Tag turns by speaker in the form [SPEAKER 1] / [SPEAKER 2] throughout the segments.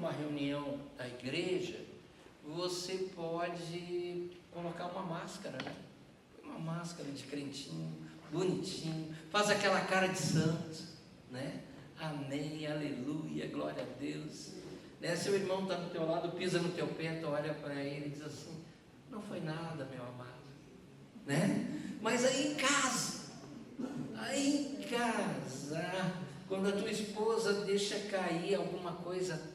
[SPEAKER 1] numa reunião da igreja, você pode colocar uma máscara, né? Uma máscara de crentinho, bonitinho, faz aquela cara de santo, né? Amém, aleluia, glória a Deus, né? Seu irmão está no teu lado, pisa no teu pé, tu olha para ele e diz assim: não foi nada, meu amado, né? Mas aí em casa, quando a tua esposa deixa cair alguma coisa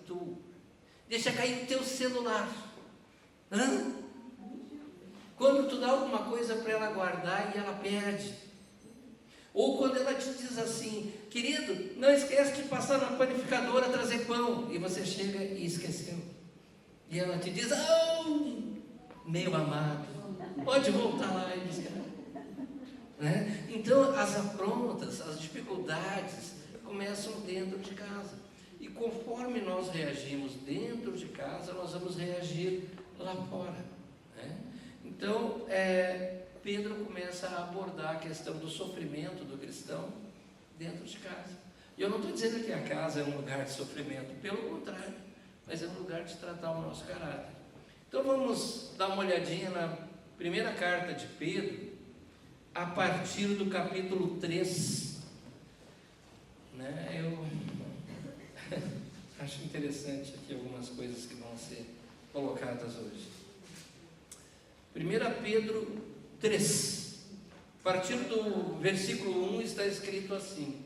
[SPEAKER 1] deixa cair o teu celular, quando tu dá alguma coisa para ela guardar e ela perde, ou quando ela te diz assim: querido, não esquece de passar na panificadora trazer pão, e você chega e esqueceu, e ela te diz: oh, meu amado, pode voltar lá e buscar, né? Então as afrontas, as dificuldades começam dentro de casa, e conforme nós reagimos dentro de casa, nós vamos reagir lá fora, né? Então Pedro começa a abordar a questão do sofrimento do cristão dentro de casa. E eu não estou dizendo que a casa é um lugar de sofrimento, pelo contrário, mas é um lugar de tratar o nosso caráter. Então vamos dar uma olhadinha na primeira carta de Pedro, a partir do capítulo 3, né? Eu acho interessante aqui algumas coisas que vão ser colocadas hoje. 1 Pedro 3, a partir do versículo 1 está escrito assim.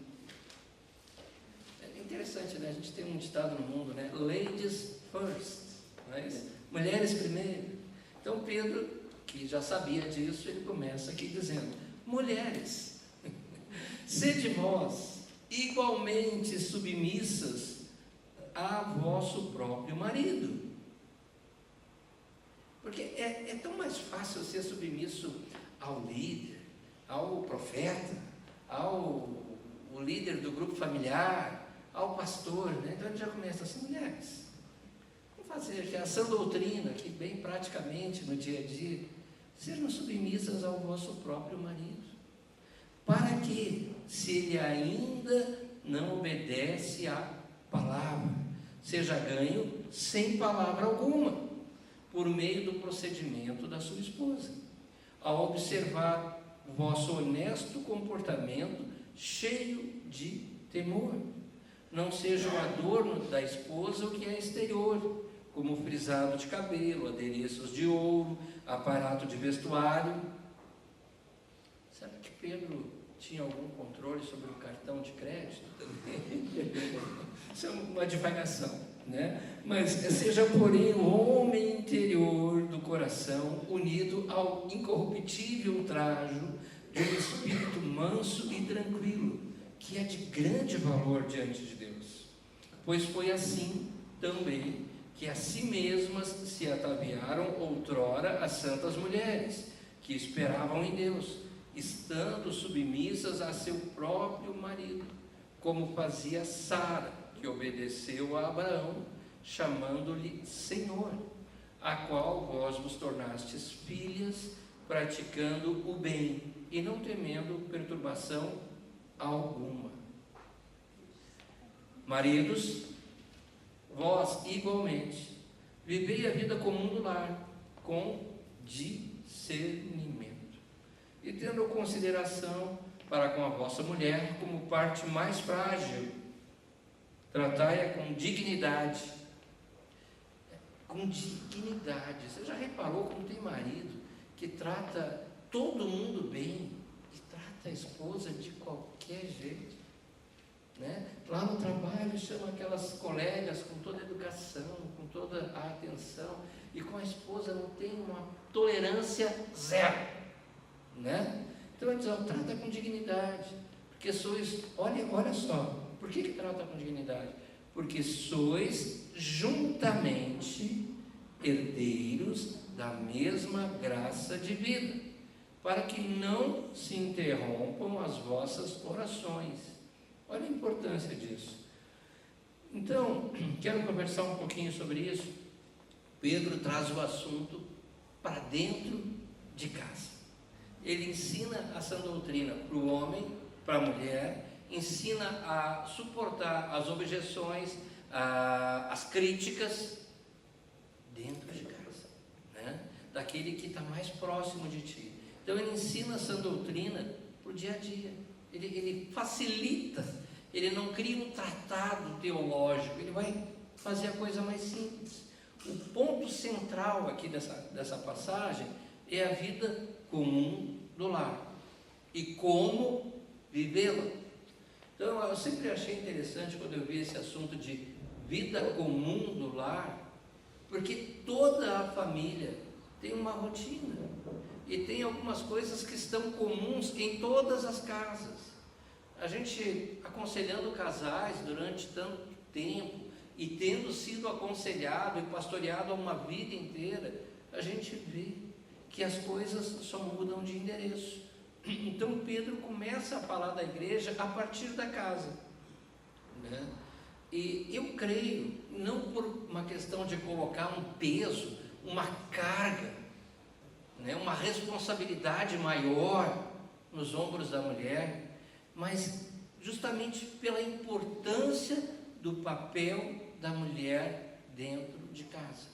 [SPEAKER 1] É interessante, né? A gente tem um ditado no mundo, né? Ladies first, mas mulheres primeiro. Então Pedro, que já sabia disso, ele começa aqui dizendo: mulheres, sede vós igualmente submissas a vosso próprio marido. Porque é tão mais fácil ser submisso ao líder, ao profeta, ao líder do grupo familiar, ao pastor, né? Então a gente já começa assim: mulheres, vamos fazer que a sã doutrina, que bem praticamente no dia a dia, sejam submissas ao vosso próprio marido, para que, se ele ainda não obedece à palavra, seja ganho sem palavra alguma, por meio do procedimento da sua esposa, ao observar o vosso honesto comportamento cheio de temor. Não seja o adorno da esposa o que é exterior, como frisado de cabelo, adereços de ouro, aparato de vestuário. Será que Pedro tinha algum controle sobre o cartão de crédito também? Isso é uma divagação, né? Mas seja, porém, o homem interior do coração unido ao incorruptível trajo de um espírito manso e tranquilo, que é de grande valor diante de Deus. Pois foi assim também que a si mesmas se ataviaram outrora as santas mulheres, que esperavam em Deus, estando submissas a seu próprio marido, como fazia Sara, que obedeceu a Abraão, chamando-lhe Senhor, a qual vós vos tornastes filhas, praticando o bem e não temendo perturbação alguma. Maridos, vós igualmente vivei a vida comum do lar com discernimento, e tendo consideração para com a vossa mulher como parte mais frágil, tratai-a com dignidade. Com dignidade. Você já reparou como tem marido que trata todo mundo bem e trata a esposa de qualquer jeito, né? Lá no trabalho chama aquelas colegas com toda a educação, com toda a atenção, e com a esposa não tem uma tolerância zero, né? Então ele diz: trata com dignidade, porque sois, olha só, por que trata com dignidade? Porque sois juntamente herdeiros da mesma graça de vida, para que não se interrompam as vossas orações. Olha a importância disso. Então, quero conversar um pouquinho sobre isso. Pedro traz o assunto para dentro de casa. Ele ensina a sã doutrina para o homem, para a mulher, ensina a suportar as objeções, as críticas dentro de casa, né? Daquele que está mais próximo de ti. Então ele ensina essa doutrina para o dia a dia, ele facilita, ele não cria um tratado teológico, ele vai fazer a coisa mais simples. O ponto central aqui dessa passagem é a vida comum do lar e como vivê-la. Então eu sempre achei interessante quando eu vi esse assunto de vida comum do lar, porque toda a família tem uma rotina e tem algumas coisas que estão comuns em todas as casas. A gente aconselhando casais durante tanto tempo e tendo sido aconselhado e pastoreado uma vida inteira, a gente vê que as coisas só mudam de endereço. Então Pedro começa a falar da igreja a partir da casa, né? E eu creio, não por uma questão de colocar um peso, uma carga, né, uma responsabilidade maior nos ombros da mulher, mas justamente pela importância do papel da mulher dentro de casa.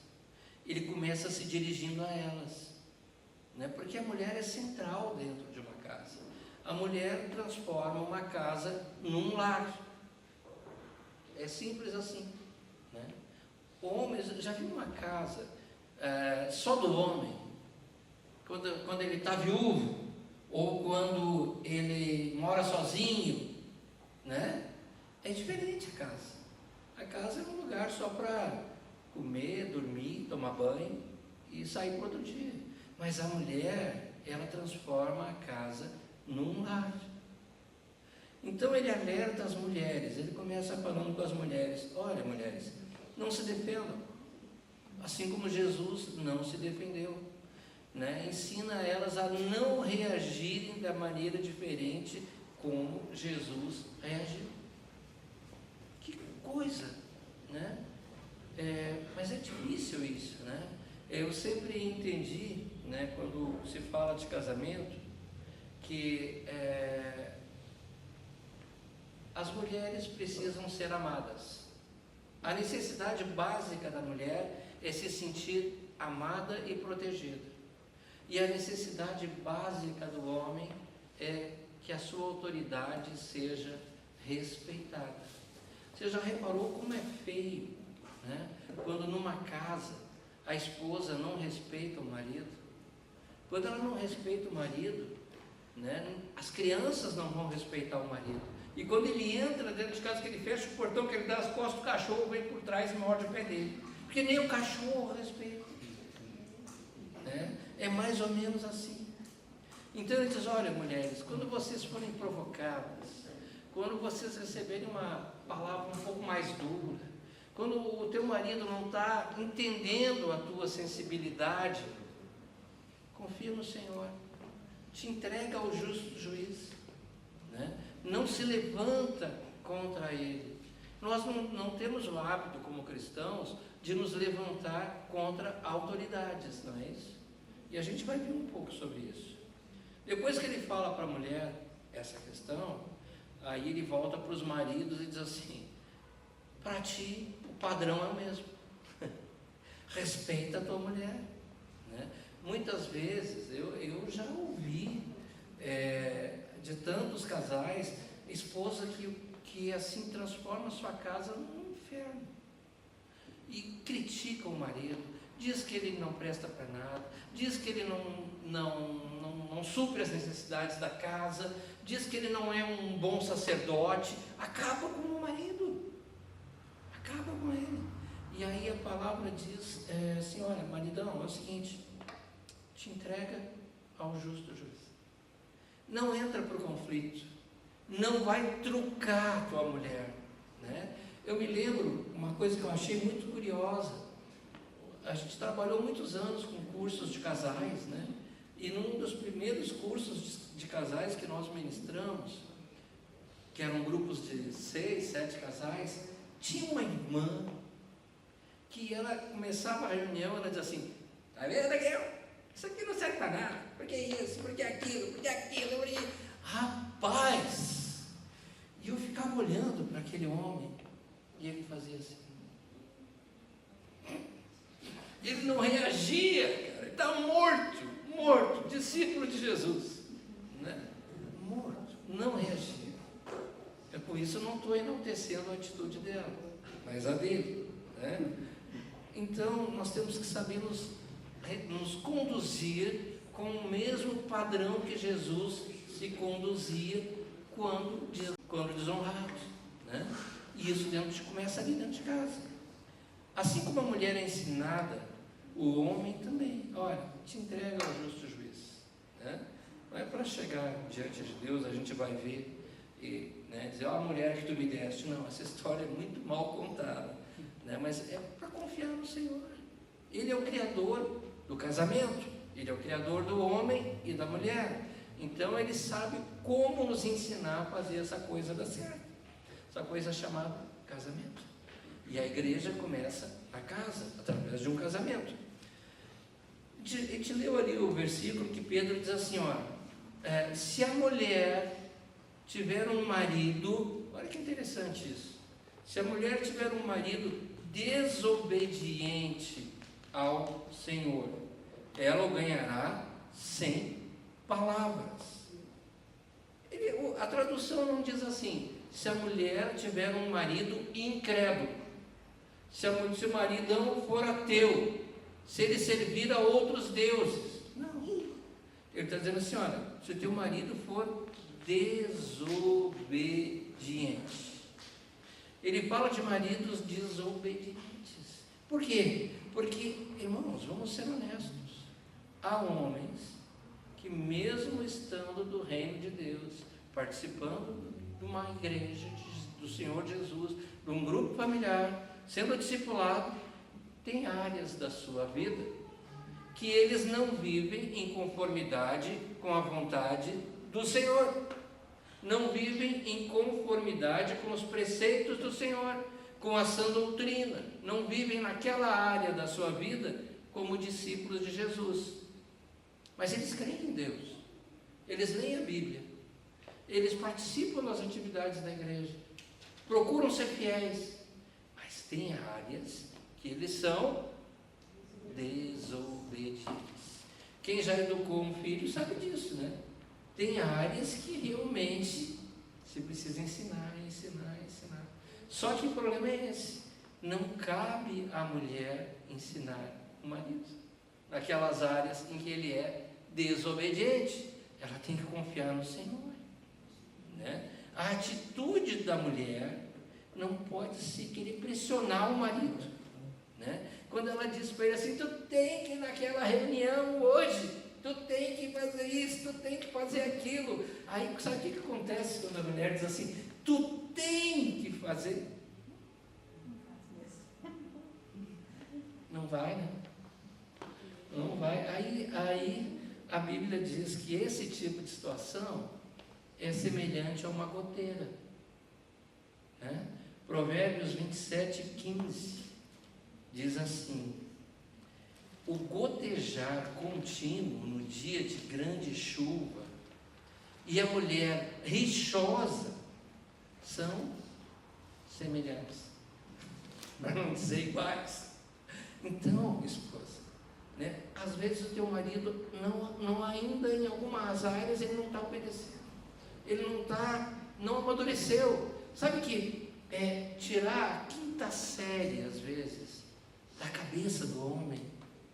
[SPEAKER 1] Ele começa se dirigindo a elas, né, porque a mulher é central dentro de uma casa. A mulher transforma uma casa num lar. É simples assim, né? Homens, já viu uma casa só do homem, quando ele está viúvo, ou quando ele mora sozinho, né? É diferente a casa. A casa é um lugar só para comer, dormir, tomar banho e sair para outro dia. Mas a mulher, ela transforma a casa num lar. Então ele alerta as mulheres, ele começa falando com as mulheres: olha, mulheres, não se defendam, assim como Jesus não se defendeu, né? Ensina elas a não reagirem da maneira diferente como Jesus reagiu. Que coisa, né? Mas é difícil isso, né? Eu sempre entendi, né, quando se fala de casamento, que as mulheres precisam ser amadas. A necessidade básica da mulher é se sentir amada e protegida. E a necessidade básica do homem é que a sua autoridade seja respeitada. Você já reparou como é feio, né, quando numa casa a esposa não respeita o marido? Quando ela não respeita o marido, né, as crianças não vão respeitar o marido. E quando ele entra dentro de casa, que ele fecha o portão, que ele dá as costas, o cachorro vem por trás e morde o pé dele. Porque nem o cachorro respeita. Né? É mais ou menos assim. Então ele diz: olha, mulheres, quando vocês forem provocadas, quando vocês receberem uma palavra um pouco mais dura, quando o teu marido não está entendendo a tua sensibilidade, confia no Senhor, te entrega ao justo juiz, né? Não se levanta contra ele. Nós não temos o hábito como cristãos de nos levantar contra autoridades, não é isso? E a gente vai ver um pouco sobre isso. Depois que ele fala para a mulher essa questão, aí ele volta para os maridos e diz assim: para ti o padrão é o mesmo. Respeita a tua mulher, né? Muitas vezes eu já ouvi de tantos casais, esposa que assim transforma a sua casa num inferno e critica o marido, diz que ele não presta para nada, diz que ele não supre as necessidades da casa, diz que ele não é um bom sacerdote, acaba com o marido, acaba com ele. E aí a palavra diz assim: olha, maridão, é o seguinte, te entrega ao justo juiz. Não entra para o conflito, não vai trucar a tua mulher, né? Eu me lembro uma coisa que eu achei muito curiosa. A gente trabalhou muitos anos com cursos de casais, né? E num dos primeiros cursos de casais que nós ministramos, que eram grupos de 6, 7 casais, tinha uma irmã que ela começava a reunião, ela dizia assim: tá vendo, Miguel? Isso aqui não serve para nada, porque isso, porque aquilo, porque aquilo, porque... Rapaz! E eu ficava olhando para aquele homem, e ele fazia assim. Ele não reagia, cara. Ele está morto, discípulo de Jesus, né? Morto, não reagia. Por isso eu não estou enaltecendo a atitude dela, mas a dele, né? Então nós temos que saber nos conduzir com o mesmo padrão que Jesus se conduzia quando desonrados, né? E isso começa ali dentro de casa. Assim como a mulher é ensinada, o homem também. Olha, te entrega ao justo juiz, né? Não é para chegar diante de Deus, a gente vai ver e, né, dizer, a mulher que tu me deste. Não, essa história é muito mal contada, né? Mas é para confiar no Senhor. Ele é o criador do casamento, ele é o criador do homem e da mulher. Então ele sabe como nos ensinar a fazer essa coisa dar certo, essa coisa chamada casamento. E a igreja começa na casa, através de um casamento. A gente leu ali o versículo que Pedro diz assim, se a mulher tiver um marido, olha que interessante isso, se a mulher tiver um marido desobediente ao Senhor, ela o ganhará sem palavras. A tradução não diz assim, se a mulher tiver um marido incrédulo, se o maridão for ateu, se ele servir a outros deuses. Não, ele está dizendo assim, olha, se o teu marido for desobediente. Ele fala de maridos desobedientes. Por quê? Porque, irmãos, vamos ser honestos, há homens que mesmo estando do reino de Deus, participando de uma igreja do Senhor Jesus, de um grupo familiar, sendo discipulado, tem áreas da sua vida que eles não vivem em conformidade com a vontade do Senhor, não vivem em conformidade com os preceitos do Senhor, com a sã doutrina, não vivem naquela área da sua vida como discípulos de Jesus, mas eles creem em Deus, eles leem a Bíblia, eles participam das atividades da igreja, procuram ser fiéis, mas tem áreas que eles são desobedientes. Quem já educou um filho sabe disso, né? Tem áreas que realmente se precisa ensinar. Só que o problema é esse, não cabe à mulher ensinar o marido naquelas áreas em que ele é desobediente. Ela tem que confiar no Senhor, né? A atitude da mulher não pode ser querer pressionar o marido, né? Quando ela diz para ele assim, tu tem que ir naquela reunião hoje, tu tem que fazer isso, tu tem que fazer aquilo. Aí sabe o que acontece quando a mulher diz assim, tu tem que fazer? Não vai, né? Não vai. Aí a Bíblia diz que esse tipo de situação é semelhante a uma goteira, né? Provérbios 27:15 diz assim, o gotejar contínuo no dia de grande chuva e a mulher rixosa são semelhantes, para não dizer iguais. Então, esposa, né, às vezes o teu marido não ainda em algumas áreas ele não está obedecendo, ele não amadureceu. Sabe que tirar a quinta série às vezes da cabeça do homem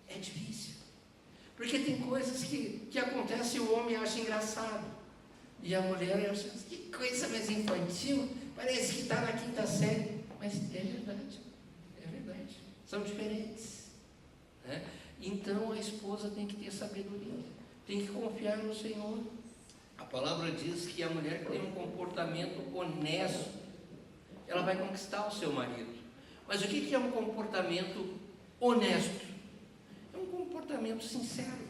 [SPEAKER 1] é difícil, porque tem coisas que acontecem e o homem acha engraçado e a mulher acha que coisa mais infantil, parece que está na quinta série, mas é verdade, são diferentes, né? Então a esposa tem que ter sabedoria, tem que confiar no Senhor. A palavra diz que a mulher que tem um comportamento honesto, ela vai conquistar o seu marido. Mas o que é um comportamento honesto? É um comportamento sincero,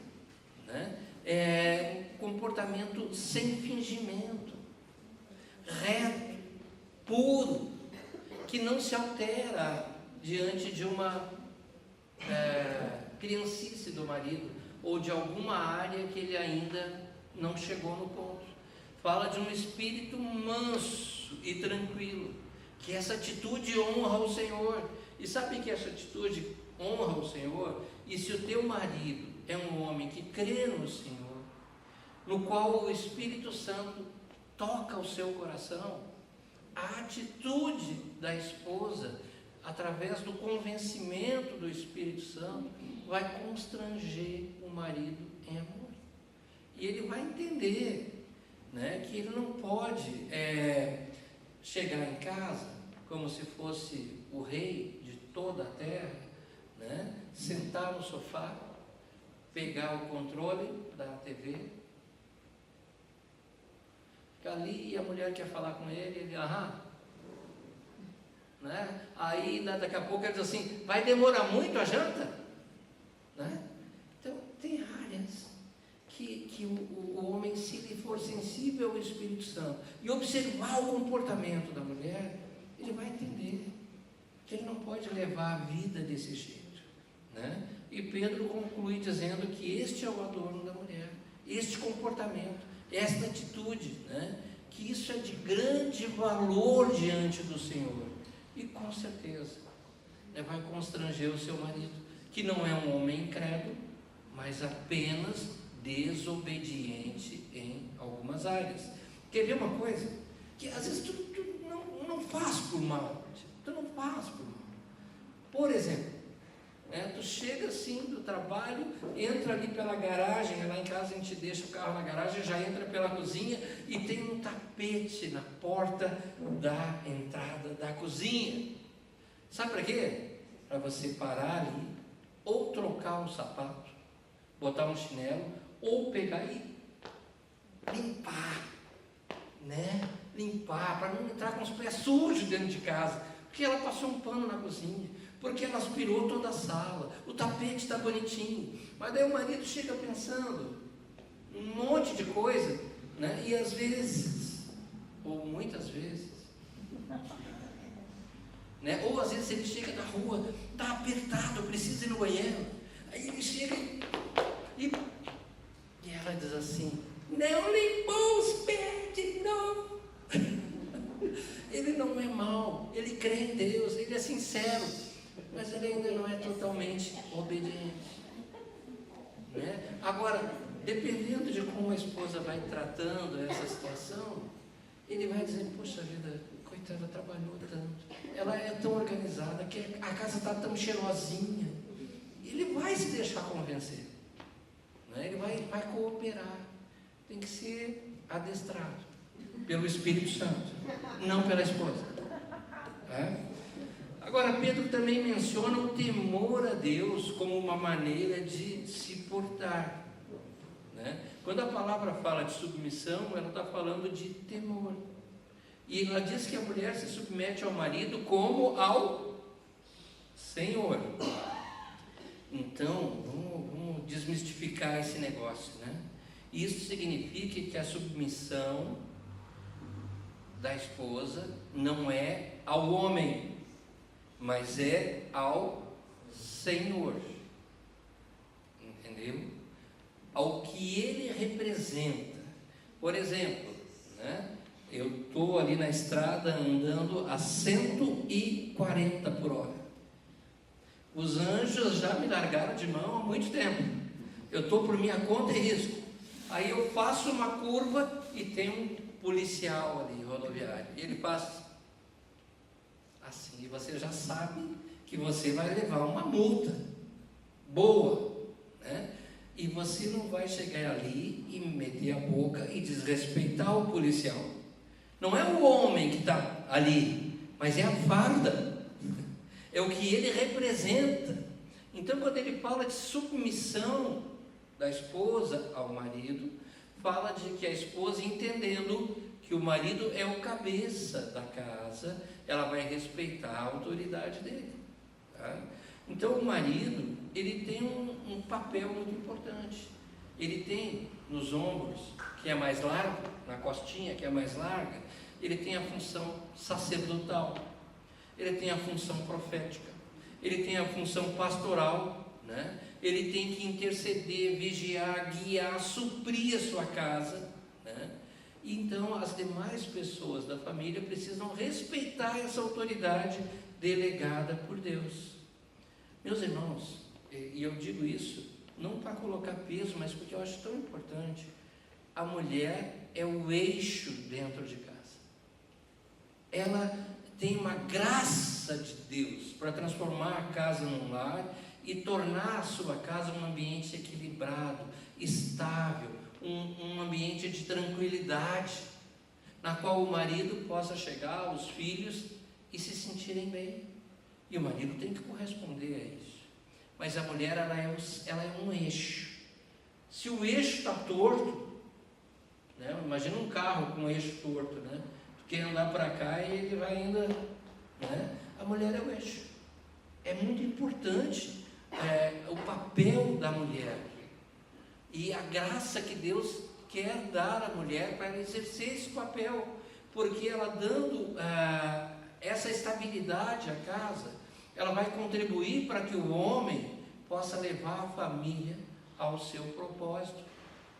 [SPEAKER 1] né? É um comportamento sem fingimento, reto, puro, que não se altera diante de uma criancice do marido ou de alguma área que ele ainda não chegou no ponto. Fala de um espírito manso e tranquilo, que essa atitude honra o Senhor. E sabe que essa atitude honra o Senhor, e se o teu marido é um homem que crê no Senhor, no qual o Espírito Santo toca o seu coração, a atitude da esposa, através do convencimento do Espírito Santo, vai constranger o marido em amor. E ele vai entender, né, que ele não pode chegar em casa como se fosse o rei de toda a terra, né, sentar no sofá, pegar o controle da TV, ficar ali e a mulher quer falar com ele, né? Aí daqui a pouco ele diz assim, vai demorar muito a janta? Né? Então tem áreas que o homem, se ele for sensível ao Espírito Santo e observar o comportamento da mulher, ele vai entender que ele não pode levar a vida desse jeito, né? E Pedro conclui dizendo que este é o adorno da mulher, este comportamento, esta atitude, né? Que isso é de grande valor diante do Senhor, e com certeza, né, vai constranger o seu marido, que não é um homem incrédulo, mas apenas desobediente em algumas áreas. Quer ver uma coisa? Que às vezes tu não faz por mal, tu não faz por mal. Por exemplo, tu chega assim do trabalho, entra ali pela garagem, lá em casa a gente deixa o carro na garagem, já entra pela cozinha e tem um tapete na porta da entrada da cozinha. Sabe para quê? Para você parar ali, ou trocar um sapato, botar um chinelo, ou pegar e limpar, né? Limpar, para não entrar com os pés sujos dentro de casa, porque ela passou um pano na cozinha, porque ela aspirou toda a sala, o tapete está bonitinho, mas daí o marido chega pensando um monte de coisa, né? E às vezes, ou muitas vezes, né? Ou às vezes ele chega da rua, está apertado, precisa ir no banheiro, aí ele chega e ela diz assim, não limpou os pés de novo. Ele não é mau, ele crê em Deus, ele é sincero, mas ele ainda não é totalmente obediente, né? Agora, dependendo de como a esposa vai tratando essa situação, ele vai dizer, poxa vida, coitada, trabalhou tanto, ela é tão organizada, que a casa está tão cheirosinha. Ele vai se deixar convencer, né? Ele vai cooperar. Tem que ser adestrado pelo Espírito Santo, não pela esposa, né? Agora, Pedro também menciona o temor a Deus como uma maneira de se portar, né? Quando a palavra fala de submissão, ela está falando de temor. E ela diz que a mulher se submete ao marido como ao Senhor. Então, vamos desmistificar esse negócio, né? Isso significa que a submissão da esposa não é ao homem, mas é ao Senhor, entendeu? Ao que ele representa. Por exemplo, né? Eu estou ali na estrada andando a 140 por hora. Os anjos já me largaram de mão há muito tempo. Eu estou por minha conta e risco. Aí eu faço uma curva e tem um policial ali, rodoviário. E ele passa assim, e você já sabe que você vai levar uma multa boa, né? E você não vai chegar ali e meter a boca e desrespeitar o policial. Não é o homem que está ali, mas é a farda, é o que ele representa. Então, quando ele fala de submissão da esposa ao marido, fala de que a esposa, entendendo que o marido é o cabeça da casa, ela vai respeitar a autoridade dele, tá? Então, o marido, ele tem um papel muito importante. Ele tem nos ombros, que é mais largo, na costinha, que é mais larga, ele tem a função sacerdotal, ele tem a função profética, ele tem a função pastoral, né? Ele tem que interceder, vigiar, guiar, suprir a sua casa, né? E então as demais pessoas da família precisam respeitar essa autoridade delegada por Deus. Meus irmãos, e eu digo isso não para colocar peso, mas porque eu acho tão importante. A mulher é o eixo dentro de casa. Ela tem uma graça de Deus para transformar a casa num lar e tornar a sua casa um ambiente equilibrado, estável, um ambiente de tranquilidade, na qual o marido possa chegar, os filhos, e se sentirem bem. E o marido tem que corresponder a isso. Mas a mulher, ela é um eixo. Se o eixo está torto, né? Imagina um carro com um eixo torto, né? Porque andar para cá e ele vai ainda, né? A mulher é o eixo. É muito importante o papel da mulher e a graça que Deus quer dar à mulher para ela exercer esse papel, porque ela dando essa estabilidade à casa, ela vai contribuir para que o homem possa levar a família ao seu propósito,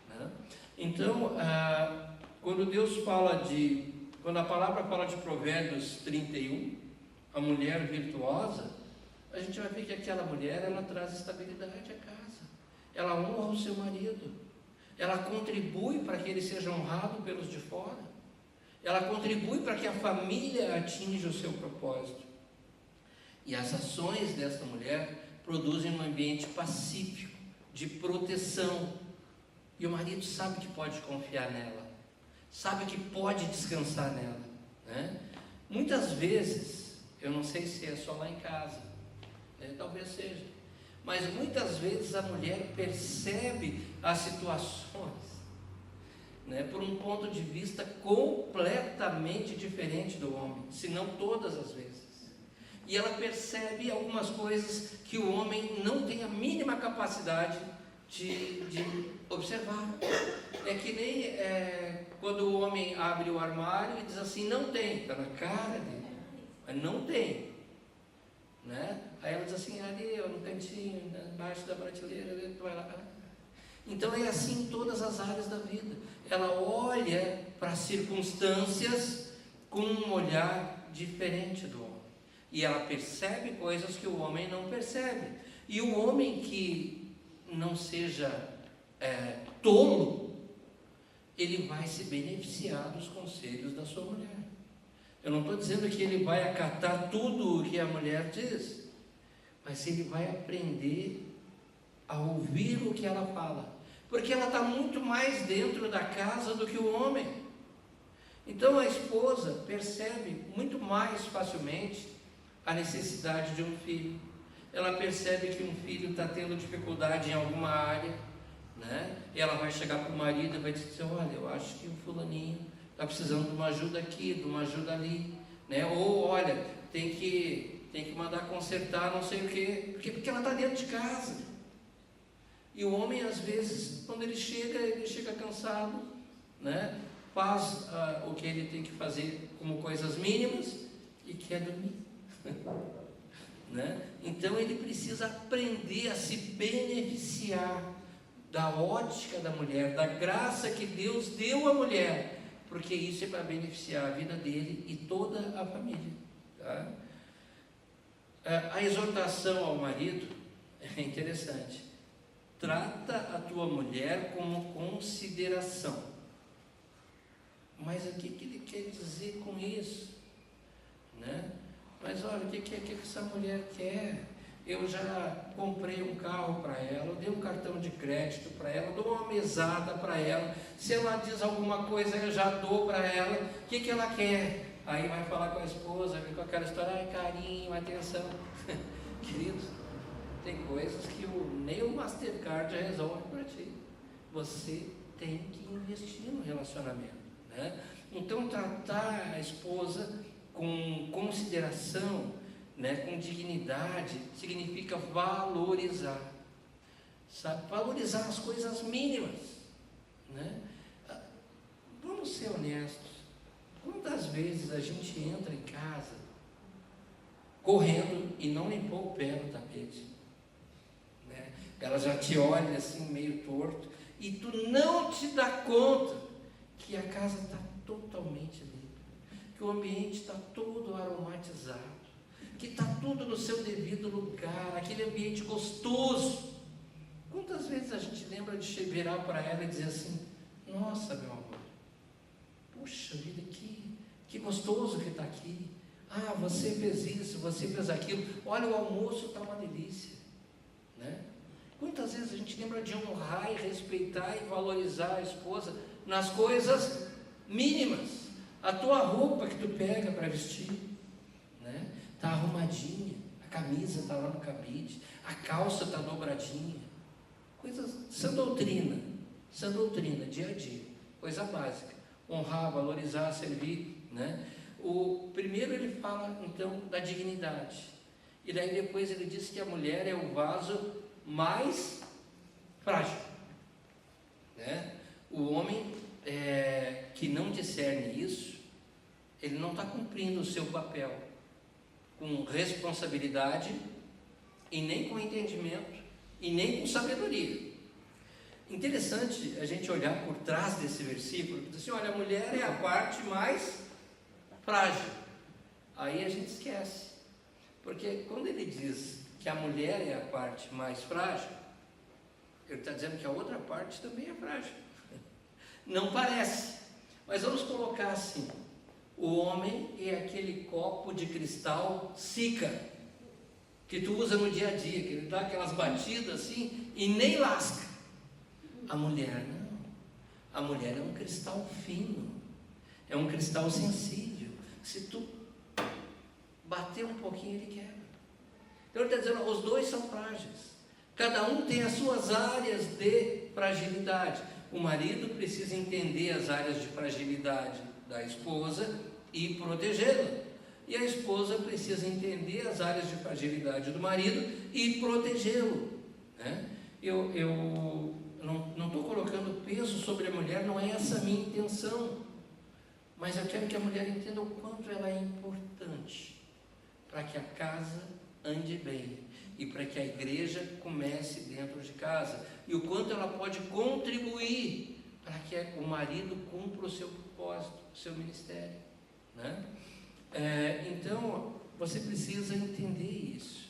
[SPEAKER 1] né? Então, quando a palavra fala de Provérbios 31, a mulher virtuosa, a gente vai ver que aquela mulher, ela traz estabilidade à casa, ela honra o seu marido, ela contribui para que ele seja honrado pelos de fora, ela contribui para que a família atinja o seu propósito. E as ações desta mulher produzem um ambiente pacífico, de proteção, e o marido sabe que pode confiar nela, sabe que pode descansar nela, né? Muitas vezes, eu não sei se é só lá em casa, talvez seja, mas muitas vezes a mulher percebe as situações, né, por um ponto de vista completamente diferente do homem, se não todas as vezes. E ela percebe algumas coisas que o homem não tem a mínima capacidade de observar. É que nem quando o homem abre o armário e diz assim, não tem, está na cara dele, mas não tem, né? Aí ela diz assim, ali no cantinho, embaixo da prateleira, tu vai lá. Então é assim em todas as áreas da vida. Ela olha para as circunstâncias com um olhar diferente do homem. E ela percebe coisas que o homem não percebe. E o homem que não seja tolo, ele vai se beneficiar dos conselhos da sua mulher. Eu não estou dizendo que ele vai acatar tudo o que a mulher diz, mas ele vai aprender a ouvir o que ela fala, porque ela está muito mais dentro da casa do que o homem. Então a esposa percebe muito mais facilmente a necessidade de um filho. Ela percebe que um filho está tendo dificuldade em alguma área, né? E ela vai chegar para o marido e vai dizer, olha, eu acho que o fulaninho está precisando de uma ajuda aqui, de uma ajuda ali, né? Ou olha, tem que mandar consertar não sei o quê, porque ela está dentro de casa. E o homem, às vezes, quando ele chega cansado, né? Faz o que ele tem que fazer como coisas mínimas e quer dormir. Né? Então ele precisa aprender a se beneficiar da ótica da mulher, da graça que Deus deu à mulher, porque isso é para beneficiar a vida dele e toda a família, tá? A exortação ao marido é interessante. Trata a tua mulher como consideração. Mas o que ele quer dizer com isso, né? Mas olha, o que essa mulher quer? Eu já comprei um carro para ela, eu dei um cartão de crédito para ela, dou uma mesada para ela, se ela diz alguma coisa eu já dou para ela, o que ela quer? Aí vai falar com a esposa, vem com aquela história, carinho, atenção. Queridos, tem coisas que nem o Mastercard já resolve para ti. Você tem que investir no relacionamento, né? Então tratar a esposa com consideração, né, com dignidade, significa valorizar, sabe? Valorizar as coisas mínimas, né? Vamos ser honestos. Quantas vezes a gente entra em casa correndo e não limpou o pé no tapete, né? Ela já te olha assim meio torto e tu não te dá conta que a casa está totalmente limpa, que o ambiente está todo aromatizado, que está tudo no seu devido lugar, aquele ambiente gostoso. Quantas vezes a gente lembra de virar para ela e dizer assim: nossa, meu amor, puxa vida, que gostoso que está aqui. Ah, você fez isso, você fez aquilo. Olha, o almoço está uma delícia, né? Quantas vezes a gente lembra de honrar e respeitar e valorizar a esposa nas coisas mínimas. A tua roupa que tu pega para vestir, né? Está arrumadinha, a camisa está lá no cabide, a calça está dobradinha. Coisas, sã doutrina, dia a dia, coisa básica. Honrar, valorizar, servir, né? O primeiro ele fala então da dignidade, e daí depois ele diz que a mulher é o vaso mais frágil, né? O homem que não discerne isso, ele não está cumprindo o seu papel com responsabilidade, e nem com entendimento, e nem com sabedoria. Interessante a gente olhar por trás desse versículo, que diz assim: olha, a mulher é a parte mais frágil. Aí a gente esquece, porque quando ele diz que a mulher é a parte mais frágil, ele está dizendo que a outra parte também é frágil. Não parece, mas vamos colocar assim: o homem é aquele copo de cristal Sica, que tu usa no dia a dia, que ele dá aquelas batidas assim e nem lasca. A mulher não. A mulher é um cristal fino, é um cristal sensível. Se tu bater um pouquinho, ele quebra. Então ele está dizendo: os dois são frágeis, cada um tem as suas áreas de fragilidade. O marido precisa entender as áreas de fragilidade da esposa e protegê-la, e a esposa precisa entender as áreas de fragilidade do marido e protegê-lo, né? Eu não estou colocando peso sobre a mulher, não é essa a minha intenção, mas eu quero que a mulher entenda o quanto ela é importante para que a casa ande bem e para que a igreja comece dentro de casa, e o quanto ela pode contribuir para que o marido cumpra o seu propósito, o seu ministério, né? Então você precisa entender isso.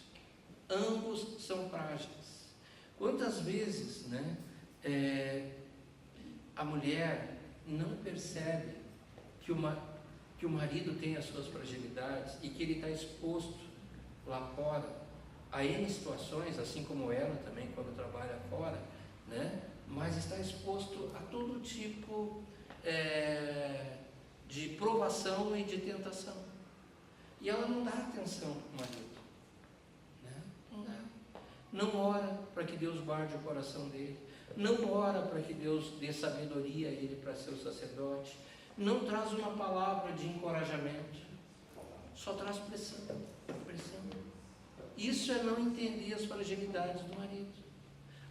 [SPEAKER 1] Ambos são frágeis. Quantas vezes, né, a mulher não percebe que o marido tem as suas fragilidades e que ele está exposto lá fora a N situações, assim como ela também quando trabalha fora, né? Mas está exposto a todo tipo de provação e de tentação, e ela não dá atenção para o marido, né? Não dá. Não ora para que Deus guarde o coração dele, não ora para que Deus dê sabedoria a ele para ser o sacerdote, não traz uma palavra de encorajamento, só traz pressão. Isso é não entender as fragilidades do marido.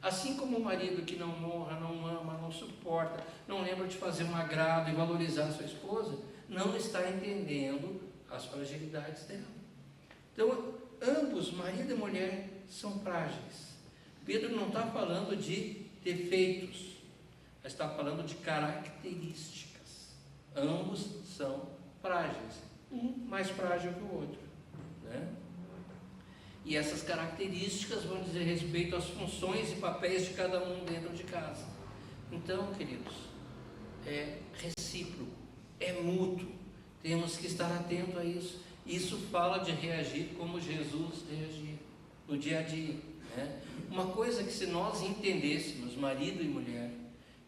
[SPEAKER 1] Assim como o marido que não honra, não ama, não suporta, não lembra de fazer um agrado e valorizar a sua esposa, não está entendendo as fragilidades dela. Então, ambos, marido e mulher, são frágeis. Pedro não está falando de defeitos, mas está falando de características. Ambos são frágeis, um mais frágil que o outro, né? E essas características vão dizer respeito às funções e papéis de cada um dentro de casa. Então, queridos, é recíproco, é mútuo, temos que estar atento a isso. Isso fala de reagir como Jesus reagia no dia a dia, né? Uma coisa que, se nós entendêssemos, marido e mulher,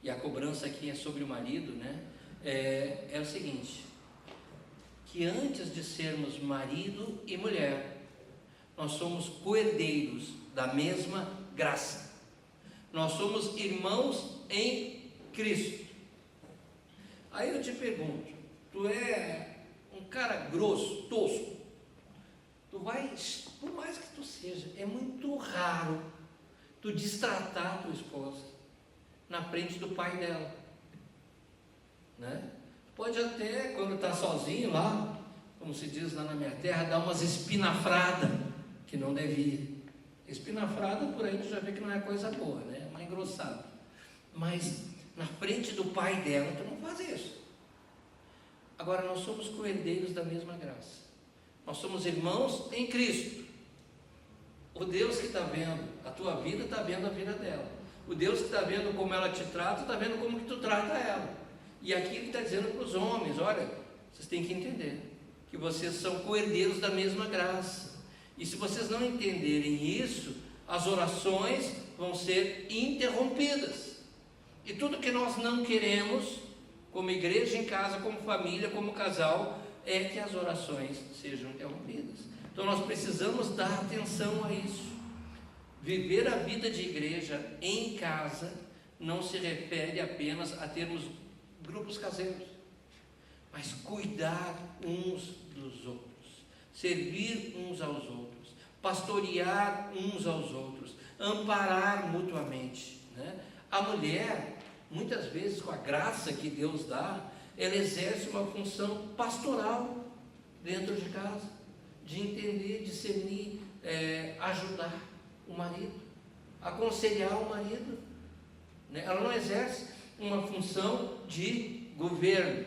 [SPEAKER 1] e a cobrança aqui é sobre o marido, né? É o seguinte: que antes de sermos marido e mulher, nós somos coerdeiros da mesma graça. Nós somos irmãos em Cristo. Aí eu te pergunto: tu é um cara grosso, tosco, tu vai, por mais que tu seja, é muito raro tu destratar a tua esposa na frente do pai dela, né? Pode até, quando está sozinho lá, como se diz lá na minha terra, dar umas espinafradas que não devia. Espinafrada, por aí tu já vê que não é coisa boa, né? Uma engrossada. Mas na frente do pai dela tu não faz isso. Agora, nós somos coerdeiros da mesma graça. Nós somos irmãos em Cristo. O Deus que está vendo a tua vida, está vendo a vida dela. O Deus que está vendo como ela te trata, está vendo como que tu trata ela. E aqui Ele está dizendo para os homens: olha, vocês têm que entender que vocês são co-herdeiros da mesma graça. E se vocês não entenderem isso, as orações vão ser interrompidas. E tudo que nós não queremos, como igreja em casa, como família, como casal, é que as orações sejam interrompidas. Então nós precisamos dar atenção a isso. Viver a vida de igreja em casa não se refere apenas a termos grupos caseiros, mas cuidar uns dos outros, servir uns aos outros, pastorear uns aos outros, amparar mutuamente, né? A mulher, muitas vezes, com a graça que Deus dá, ela exerce uma função pastoral dentro de casa, de entender, discernir, ajudar o marido, aconselhar o marido, né? Ela não exerce uma função de governo,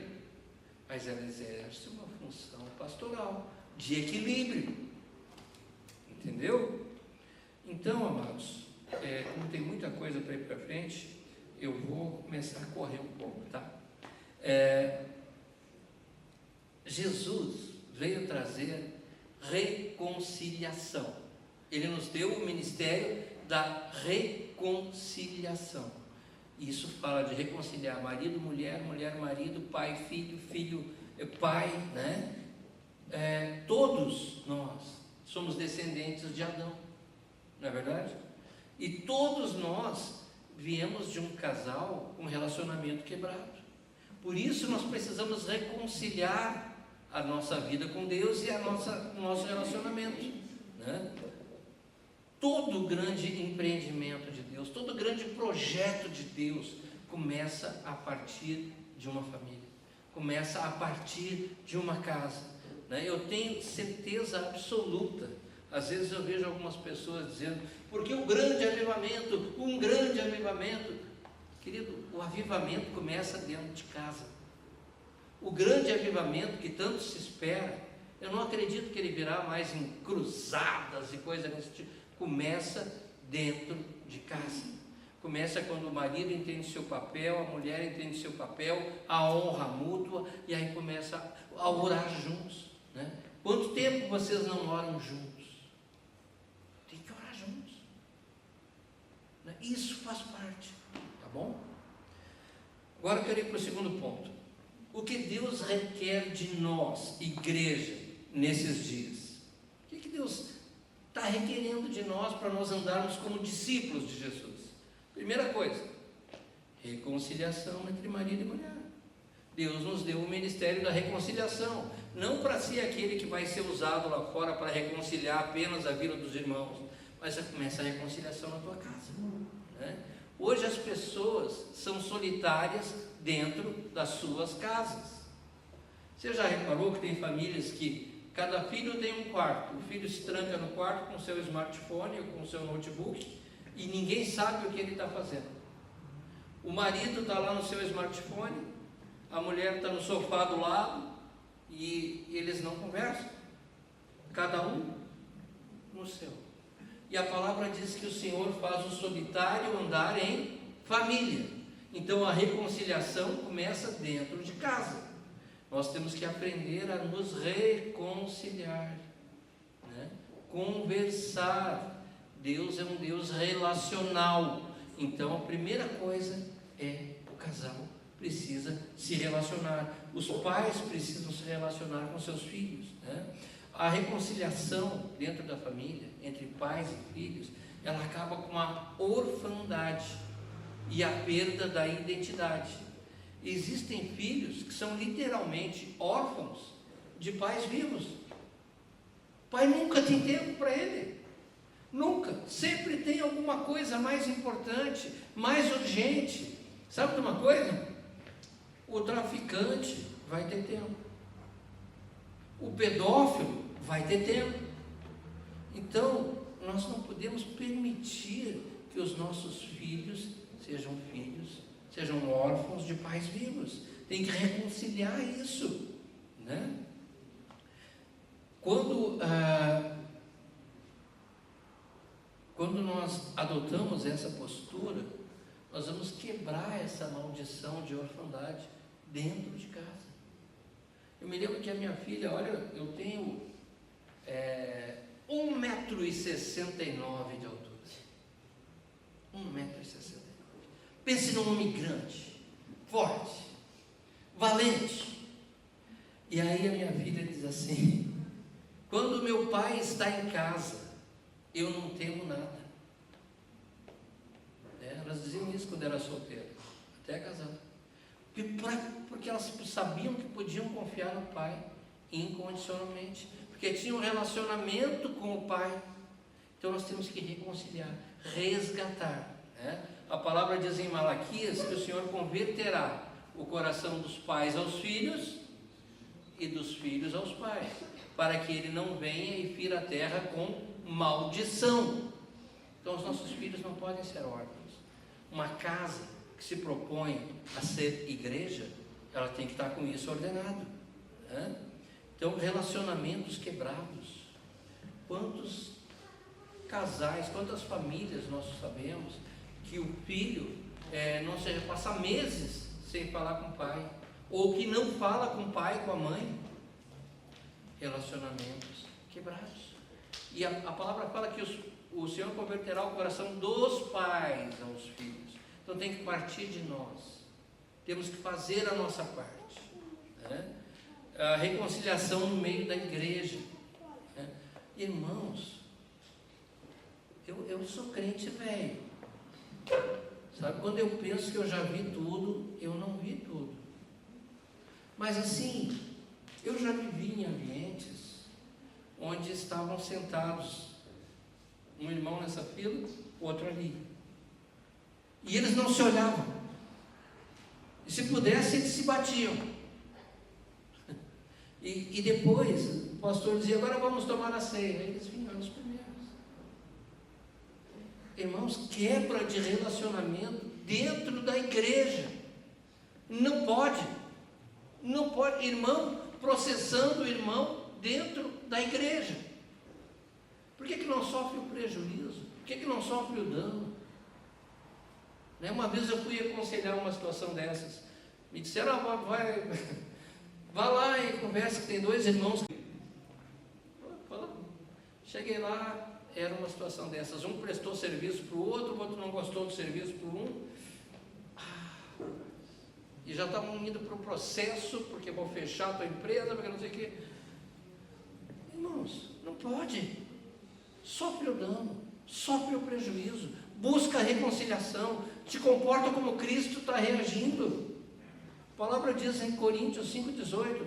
[SPEAKER 1] mas ela exerce uma função pastoral, de equilíbrio, entendeu? Então, amados, como tem muita coisa para ir para frente, eu vou começar a correr um pouco, tá? Jesus veio trazer reconciliação. Ele nos deu o ministério da reconciliação. Isso fala de reconciliar marido, mulher, mulher, marido, pai, filho, filho, pai, né? Todos nós somos descendentes de Adão, não é verdade? E todos nós viemos de um casal com relacionamento quebrado. Por isso nós precisamos reconciliar a nossa vida com Deus e o nosso relacionamento, né? Todo grande empreendimento de Deus, todo grande projeto de Deus começa a partir de uma família, começa a partir de uma casa, né? Eu tenho certeza absoluta. Às vezes eu vejo algumas pessoas dizendo: porque um grande avivamento. Querido, o avivamento começa dentro de casa. O grande avivamento que tanto se espera, eu não acredito que ele virá mais em cruzadas e coisas desse tipo. Começa dentro de casa. Começa quando o marido entende seu papel, a mulher entende seu papel, a honra mútua, e aí começa a orar juntos, né? Quanto tempo vocês não oram juntos? Tem que orar juntos, né? Isso faz parte, tá bom? Agora eu quero ir para o segundo ponto. O que Deus requer de nós, igreja, nesses dias? O que Deus está requerendo de nós para nós andarmos como discípulos de Jesus? Primeira coisa, reconciliação entre marido e mulher. Deus nos deu o ministério da reconciliação, não para ser aquele que vai ser usado lá fora para reconciliar apenas a vida dos irmãos, mas começa a reconciliação na tua casa, né? Hoje as pessoas são solitárias dentro das suas casas. Você já reparou que tem famílias que cada filho tem um quarto, o filho se tranca no quarto com o seu smartphone ou com o seu notebook e ninguém sabe o que ele está fazendo. O marido está lá no seu smartphone, a mulher está no sofá do lado e eles não conversam, cada um no seu. E a palavra diz que o Senhor faz o solitário andar em família. Então a reconciliação começa dentro de casa. Nós temos que aprender a nos reconciliar, né? Conversar. Deus é um Deus relacional. Então a primeira coisa é o casal precisa se relacionar. Os pais precisam se relacionar com seus filhos, né? A reconciliação dentro da família, entre pais e filhos, ela acaba com a orfandade e a perda da identidade. Existem filhos que são literalmente órfãos de pais vivos. O pai nunca tem tempo para ele, nunca, sempre tem alguma coisa mais importante, mais urgente. Sabe de uma coisa? O traficante vai ter tempo, o pedófilo vai ter tempo. Então nós não podemos permitir que os nossos filhos sejam órfãos de pais vivos. Tem que reconciliar isso, né? Quando nós adotamos essa postura, nós vamos quebrar essa maldição de orfandade dentro de casa. Eu me lembro que a minha filha, olha, eu tenho 1,69 m de altura. 1,69 m. Pense num homem grande, forte, valente. E aí a minha filha diz assim: quando meu pai está em casa, eu não temo nada. Elas diziam isso quando era solteira, até casada. Porque elas sabiam que podiam confiar no pai incondicionalmente, porque tinham um relacionamento com o pai. Então nós temos que reconciliar, resgatar. A palavra diz em Malaquias que o Senhor converterá o coração dos pais aos filhos e dos filhos aos pais, para que ele não venha e fira a terra com maldição. Então os nossos filhos não podem ser órfãos. Uma casa que se propõe a ser igreja, ela tem que estar com isso ordenado. Então, relacionamentos quebrados. Quantos casais, quantas famílias nós sabemos que o filho não seja passa meses sem falar com o pai, ou que não fala com o pai, com a mãe? Relacionamentos quebrados. E a palavra fala que o Senhor converterá o coração dos pais aos filhos. Então tem que partir de nós. Temos que fazer a nossa parte. A reconciliação no meio da igreja. Irmãos, eu sou crente velho. Sabe, quando eu penso que eu já vi tudo, eu não vi tudo. Mas assim, eu já vivi em ambientes onde estavam sentados um irmão nessa fila, outro ali, e eles não se olhavam, e se pudesse eles se batiam, e depois o pastor dizia: agora vamos tomar a ceia. Aí eles vinham nos primeiros. Irmãos, quebra de relacionamento dentro da igreja. Não pode, irmão processando o irmão dentro da igreja. Por que não sofre o prejuízo? Por que não sofre o dano? Uma vez eu fui aconselhar uma situação dessas. Me disseram: vai lá e conversa, que tem dois irmãos. Cheguei lá, era uma situação dessas. Um prestou serviço para o outro não gostou do serviço para um. E já estavam indo para o processo, porque vão fechar a tua empresa, porque não sei o quê. Irmãos, não pode. Sofre o dano, sofre o prejuízo, busca a reconciliação, te comporta como Cristo está reagindo. A palavra diz em Coríntios 5,18: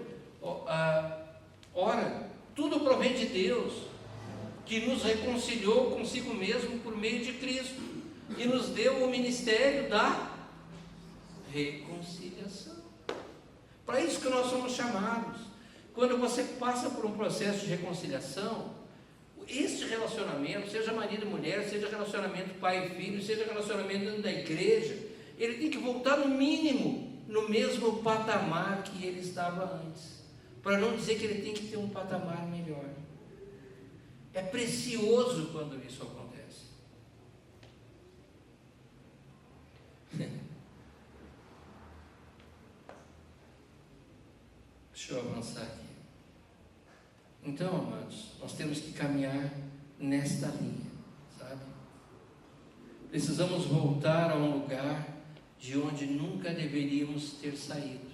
[SPEAKER 1] ora, tudo provém de Deus, que nos reconciliou consigo mesmo por meio de Cristo, e nos deu o ministério da reconciliação. Para isso que nós somos chamados. Quando você passa por um processo de reconciliação, este relacionamento, seja marido e mulher, seja relacionamento pai e filho, seja relacionamento dentro da igreja, ele tem que voltar no mínimo no mesmo patamar que ele estava antes, para não dizer que ele tem que ter um patamar melhor. É precioso quando isso acontece. Deixa eu avançar aqui. Então, amados, nós temos que caminhar nesta linha, sabe? Precisamos voltar a um lugar de onde nunca deveríamos ter saído,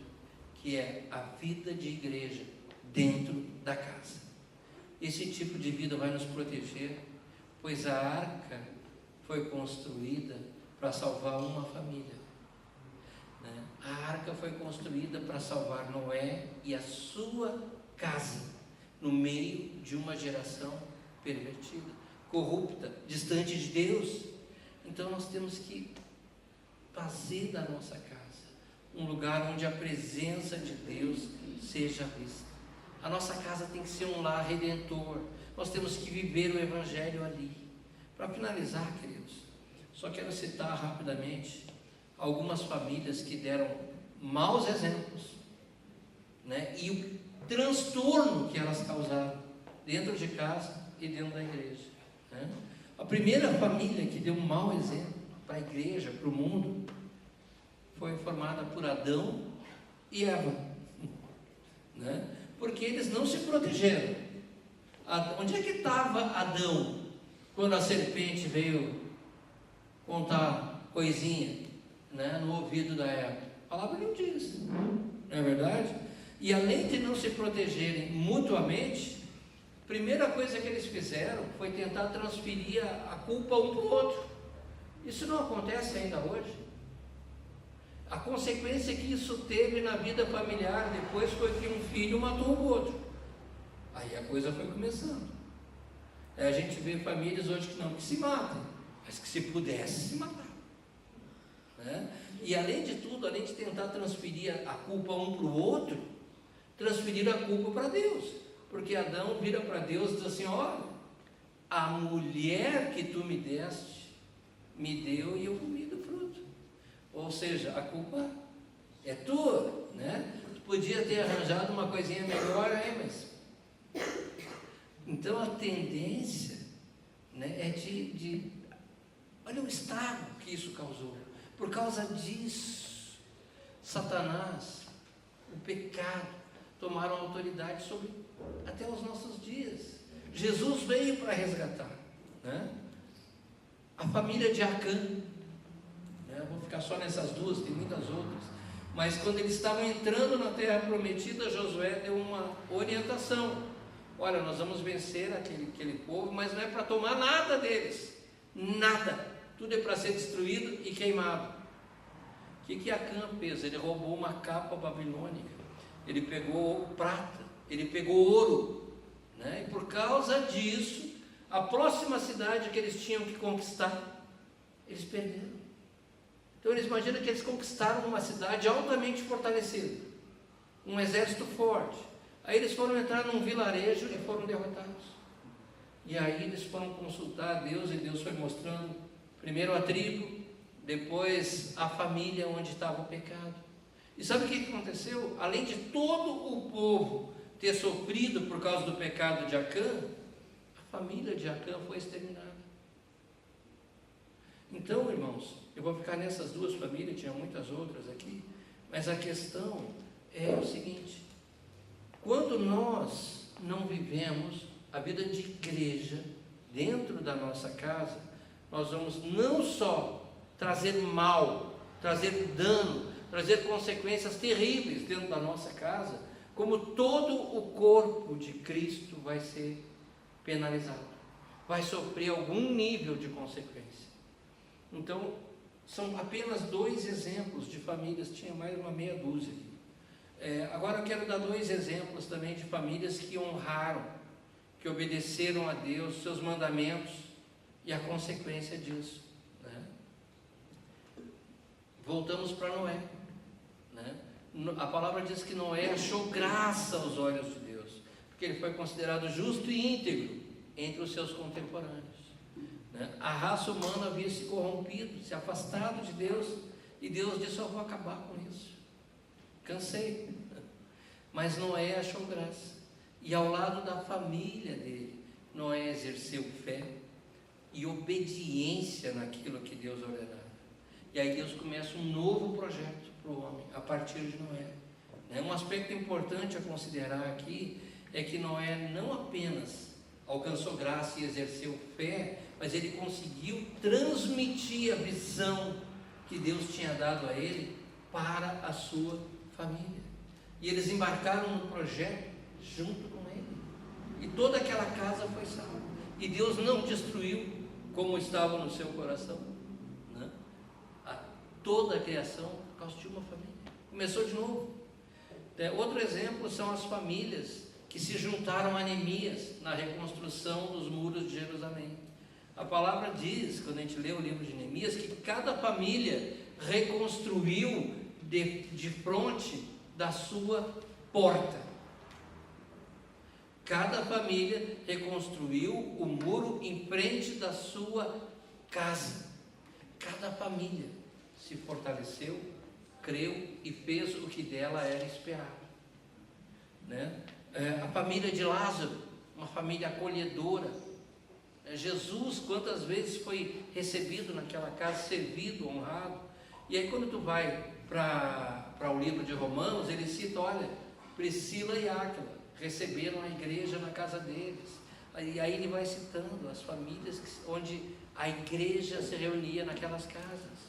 [SPEAKER 1] que é a vida de igreja dentro da casa. Esse tipo de vida vai nos proteger, pois a arca foi construída para salvar uma família. A arca foi construída para salvar Noé e a sua casa, no meio de uma geração pervertida, corrupta, distante de Deus. Então nós temos que fazer da nossa casa um lugar onde a presença de Deus seja vista. A nossa casa tem que ser um lar redentor. Nós temos que viver o Evangelho ali. Para finalizar, queridos, só quero citar rapidamente algumas famílias que deram maus exemplos, e o transtorno que elas causaram dentro de casa e dentro da igreja, né? A primeira família que deu um mau exemplo para a igreja, para o mundo, foi formada por Adão e Eva, né? Porque eles não se protegeram. Onde é que estava Adão quando a serpente veio contar coisinha, né, no ouvido da Eva? A palavra não diz, não é verdade? E além de não se protegerem mutuamente, a primeira coisa que eles fizeram foi tentar transferir a culpa um para o outro. Isso não acontece ainda hoje. A consequência que isso teve na vida familiar depois foi que um filho matou o outro. Aí a coisa foi começando. A gente vê famílias hoje que não que se matem, mas que se pudesse se matar, né? E além de tudo, além de tentar transferir a culpa um para o outro, transferir a culpa para Deus. Porque Adão vira para Deus e diz assim: olha, a mulher que tu me deste, me deu e eu comi do fruto. Ou seja, a culpa é tua, né? Tu podia ter arranjado uma coisinha melhor aí, mas... Então a tendência, né, é de... Olha o estrago que isso causou. Por causa disso, Satanás, o pecado, tomaram autoridade sobre até os nossos dias. Jesus veio para resgatar, né, a família de Acã, né? Vou ficar só nessas duas, tem muitas outras. Mas quando eles estavam entrando na terra prometida, Josué deu uma orientação: olha, nós vamos vencer aquele povo, mas não é para tomar nada deles, nada, tudo é para ser destruído e queimado. O que Acã fez? Ele roubou uma capa babilônica, ele pegou prata, ele pegou ouro, né? E por causa disso, a próxima cidade que eles tinham que conquistar, eles perderam. Então eles imaginam que eles conquistaram uma cidade altamente fortalecida, um exército forte. Aí eles foram entrar num vilarejo e foram derrotados. E aí eles foram consultar a Deus, e Deus foi mostrando primeiro a tribo, depois a família onde estava o pecado. E sabe o que aconteceu? Além de todo o povo ter sofrido por causa do pecado de Acã, a família de Acã foi exterminada. Então, irmãos, eu vou ficar nessas duas famílias, tinha muitas outras aqui, mas a questão é o seguinte: quando nós não vivemos a vida de igreja dentro da nossa casa, nós vamos não só trazer mal, trazer dano, trazer consequências terríveis dentro da nossa casa, como todo o corpo de Cristo vai ser penalizado, vai sofrer algum nível de consequência. Então, são apenas 2 exemplos de famílias, tinha mais uma meia dúzia aqui. Agora eu quero dar 2 exemplos também de famílias que honraram, que obedeceram a Deus, seus mandamentos e a consequência disso, né? Voltamos para Noé, né? A palavra diz que Noé achou graça aos olhos de Deus, porque ele foi considerado justo e íntegro entre os seus contemporâneos, né? A raça humana havia se corrompido, se afastado de Deus, e Deus disse: eu vou acabar com isso, cansei. Mas Noé achou graça, e ao lado da família dele, Noé exerceu fé e obediência naquilo que Deus ordenava. E aí Deus começa um novo projeto para o homem, a partir de Noé. Um aspecto importante a considerar aqui é que Noé não apenas alcançou graça e exerceu fé, mas ele conseguiu transmitir a visão que Deus tinha dado a ele para a sua família. E eles embarcaram no projeto junto com ele. E toda aquela casa foi salva. E Deus não destruiu como estava no seu coração, né? Toda a criação por causa de uma família. Começou de novo. Outro exemplo são as famílias que se juntaram a Neemias na reconstrução dos muros de Jerusalém. A palavra diz, quando a gente lê o livro de Neemias, que cada família reconstruiu de fronte da sua porta. Cada família reconstruiu o muro em frente da sua casa. Cada família se fortaleceu, creu e fez o que dela era esperado, né? A família de Lázaro, uma família acolhedora. Jesus, quantas vezes foi recebido naquela casa, servido, honrado. E aí quando tu vai para o livro de Romanos, ele cita, olha, Priscila e Áquila receberam a igreja na casa deles. E aí ele vai citando as famílias onde a igreja se reunia naquelas casas.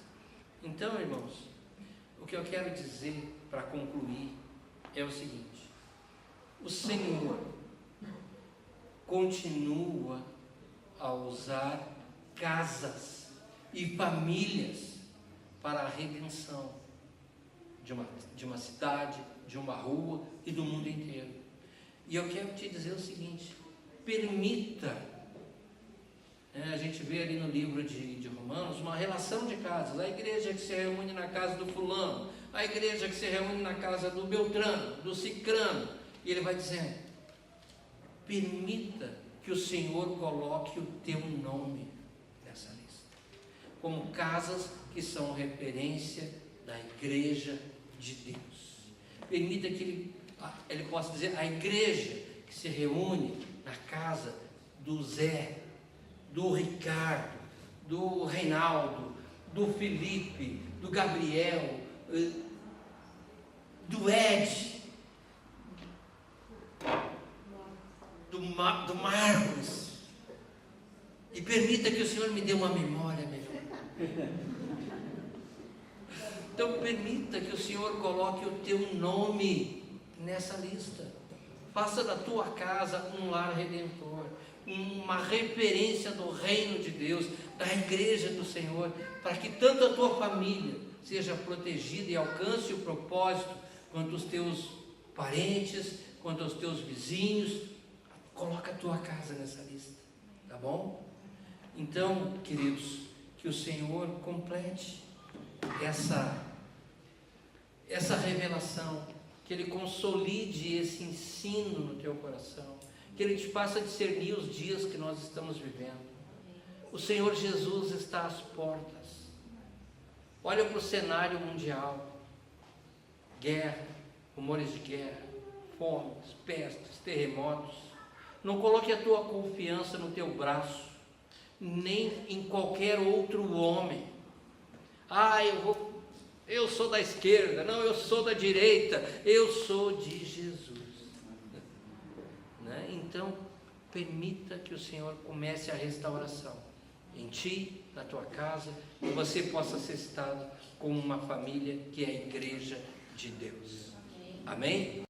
[SPEAKER 1] Então, irmãos, o que eu quero dizer para concluir é o seguinte: o Senhor continua a usar casas e famílias para a redenção de uma cidade, de uma rua e do mundo inteiro. E eu quero te dizer o seguinte: permita, a gente vê ali no livro de Romanos uma relação de casas, a igreja que se reúne na casa do fulano, a igreja que se reúne na casa do Beltrano, do Cicrano, e ele vai dizendo: permita que o Senhor coloque o teu nome nessa lista, como casas que são referência da igreja de Deus. Permita que ele possa dizer: a igreja que se reúne na casa do Zé, do Ricardo, do Reinaldo, do Felipe, do Gabriel, do Ed, do Marcos, e permita que o Senhor me dê uma memória melhor. Então permita que o Senhor coloque o teu nome nessa lista. Faça da tua casa um lar redentor, uma referência do reino de Deus, da igreja do Senhor, para que tanto a tua família seja protegida e alcance o propósito, quanto os teus parentes, quanto os teus vizinhos. Coloca a tua casa nessa lista, tá bom? Então, queridos, que o Senhor complete essa revelação, que Ele consolide esse ensino no teu coração, que Ele te faça discernir os dias que nós estamos vivendo. O Senhor Jesus está às portas. Olha para o cenário mundial: guerra, rumores de guerra, fomes, pestes, terremotos. Não coloque a tua confiança no teu braço, nem em qualquer outro homem. Eu sou da esquerda, não, eu sou da direita, eu sou de Jesus. Então, permita que o Senhor comece a restauração em ti, na tua casa, e você possa ser citado como uma família que é a igreja de Deus. Amém?